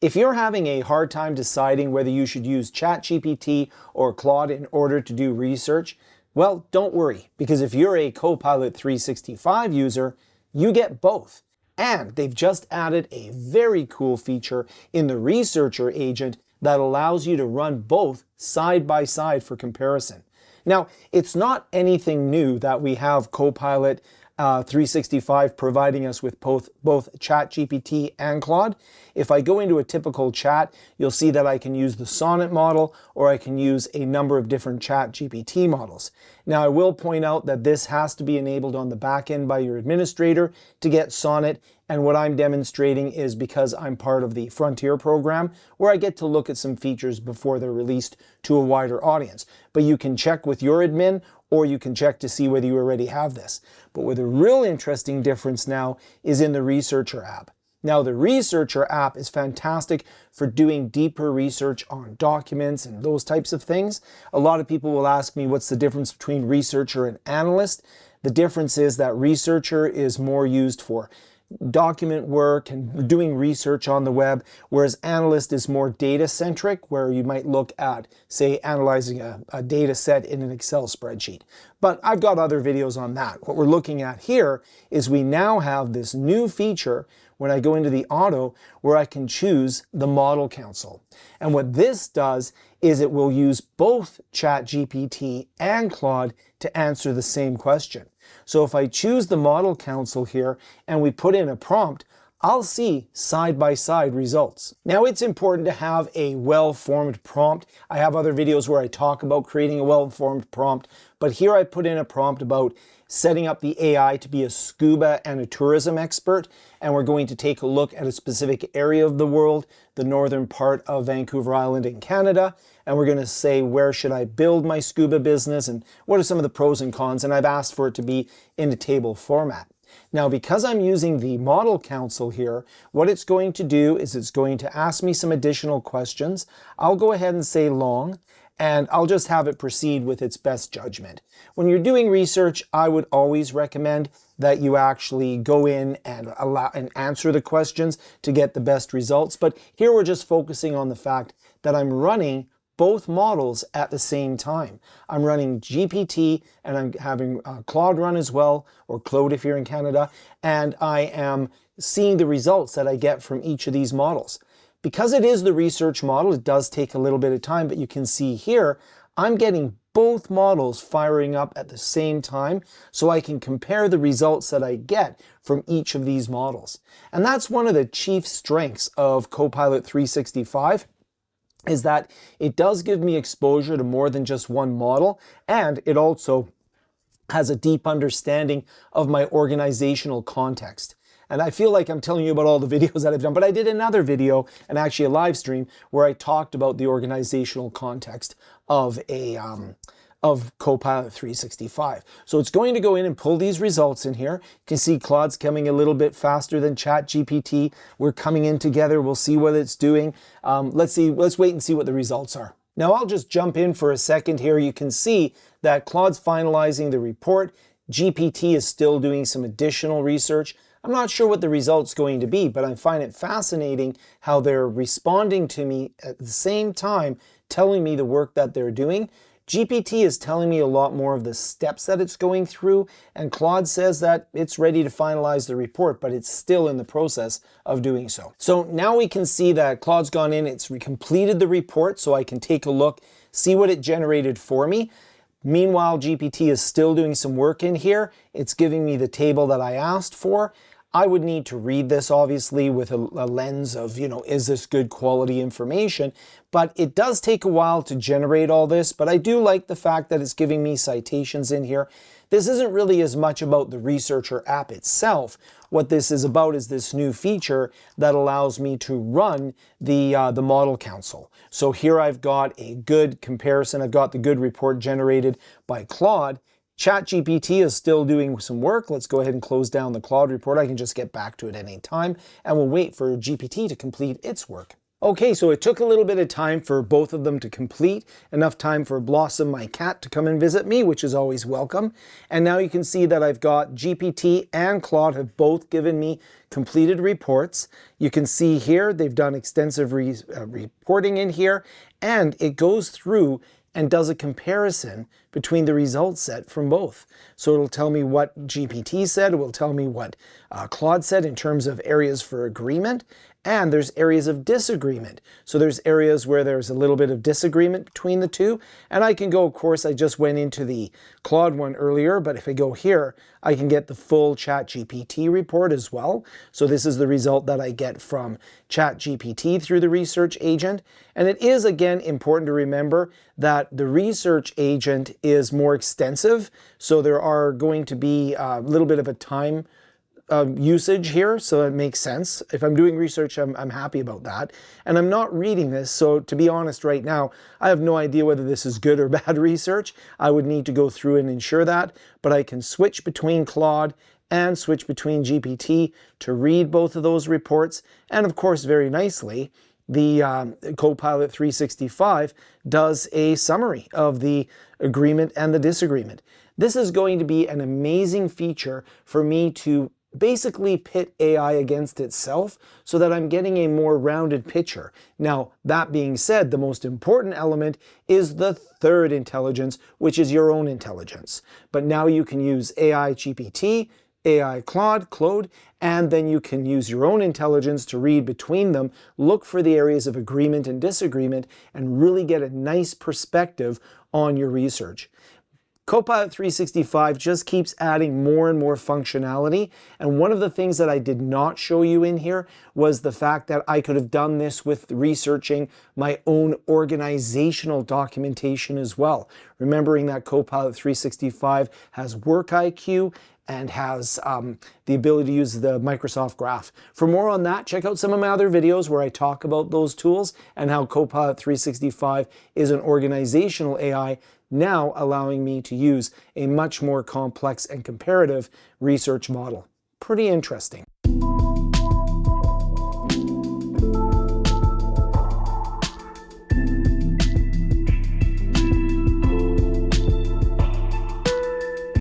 If you're having a hard time deciding whether you should use ChatGPT or Claude in order to do research, well, don't worry, because if you're a Copilot 365 user, you get both. And they've just added a very cool feature in the Researcher agent that allows you to run both side by side for comparison. Now, it's not anything new that we have Copilot 365 providing us with both ChatGPT and Claude. If I go into a typical chat, you'll see that I can use the Sonnet model or I can use a number of different ChatGPT models. Now, I will point out that this has to be enabled on the back end by your administrator to get Sonnet. And what I'm demonstrating is because I'm part of the Frontier program, where I get to look at some features before they're released to a wider audience. But you can check with your admin, or you can check to see whether you already have this. But where the real interesting difference now is in the Researcher app. Now, the Researcher app is fantastic for doing deeper research on documents and those types of things. A lot of people will ask me, what's the difference between Researcher and Analyst? The difference is that Researcher is more used for document work and doing research on the web, whereas Analyst is more data-centric, where you might look at, say, analyzing a data set in an Excel spreadsheet. But I've got other videos on that. What we're looking at here is we now have this new feature when I go into the auto where I can choose the model council. And what this does is it will use both ChatGPT and Claude to answer the same question. So if I choose the model council here and we put in a prompt, I'll see side-by-side results. Now, it's important to have a well-formed prompt. I have other videos where I talk about creating a well-formed prompt, but here I put in a prompt about setting up the AI to be a scuba and a tourism expert, and we're going to take a look at a specific area of the world, the northern part of Vancouver Island in Canada, and we're going to say, where should I build my scuba business, and what are some of the pros and cons, and I've asked for it to be in a table format. Now, because I'm using the model council here, what it's going to do is it's going to ask me some additional questions. I'll go ahead and say long, and I'll just have it proceed with its best judgment. When you're doing research, I would always recommend that you actually go in and answer the questions to get the best results. But here we're just focusing on the fact that I'm running both models at the same time. I'm running GPT and I'm having Claude run as well, or Claude if you're in Canada, and I am seeing the results that I get from each of these models. Because it is the research model, it does take a little bit of time, but you can see here, I'm getting both models firing up at the same time so I can compare the results that I get from each of these models. And that's one of the chief strengths of Copilot 365. Is that it does give me exposure to more than just one model, and it also has a deep understanding of my organizational context. And I feel like I'm telling you about all the videos that I've done, but I did another video, and actually a live stream, where I talked about the organizational context of Copilot 365. So it's going to go in and pull these results in here. You can see Claude's coming a little bit faster than ChatGPT. We're coming in together. We'll see what it's doing. Let's wait and see what the results are. Now I'll just jump in for a second here. You can see that Claude's finalizing the report. GPT is still doing some additional research. I'm not sure what the result's going to be, but I find it fascinating how they're responding to me at the same time, telling me the work that they're doing. GPT is telling me a lot more of the steps that it's going through, and Claude says that it's ready to finalize the report, but it's still in the process of doing so. So now we can see that Claude's gone in, it's completed the report, so I can take a look, see what it generated for me. Meanwhile, GPT is still doing some work in here. It's giving me the table that I asked for. I would need to read this, obviously, with a lens of, is this good quality information? But it does take a while to generate all this, but I do like the fact that it's giving me citations in here. This isn't really as much about the Researcher app itself. What this is about is this new feature that allows me to run the model council. So here I've got a good comparison. I've got the good report generated by Claude. ChatGPT is still doing some work. Let's go ahead and close down the Claude report. I can just get back to it any time, and we'll wait for GPT to complete its work. Okay, so it took a little bit of time for both of them to complete, enough time for Blossom, my cat, to come and visit me, which is always welcome. And now you can see that I've got GPT and Claude have both given me completed reports. You can see here they've done extensive reporting in here, and it goes through and does a comparison between the results set from both. So it'll tell me what GPT said, it will tell me what Claude said in terms of areas for agreement, and there's areas of disagreement. So there's areas where there's a little bit of disagreement between the two, and I can go, of course, I just went into the Claude one earlier, but if I go here, I can get the full ChatGPT report as well. So this is the result that I get from ChatGPT through the research agent. And it is, again, important to remember that the research agent is more extensive. So there are going to be a little bit of a time usage here, so it makes sense. If I'm doing research, I'm happy about that. And I'm not reading this, so to be honest right now, I have no idea whether this is good or bad research. I would need to go through and ensure that, but I can switch between Claude and switch between GPT to read both of those reports. And of course, very nicely, the Copilot 365 does a summary of the agreement and the disagreement. This is going to be an amazing feature for me to basically pit AI against itself so that I'm getting a more rounded picture. Now, that being said, the most important element is the third intelligence, which is your own intelligence. But now you can use AI GPT, AI Claude, and then you can use your own intelligence to read between them, look for the areas of agreement and disagreement, and really get a nice perspective on your research. Copilot 365 just keeps adding more and more functionality, and one of the things that I did not show you in here was the fact that I could have done this with researching my own organizational documentation as well. Remembering that Copilot 365 has Work IQ and has the ability to use the Microsoft Graph. For more on that, check out some of my other videos where I talk about those tools and how Copilot 365 is an organizational AI, now allowing me to use a much more complex and comparative research model. Pretty interesting.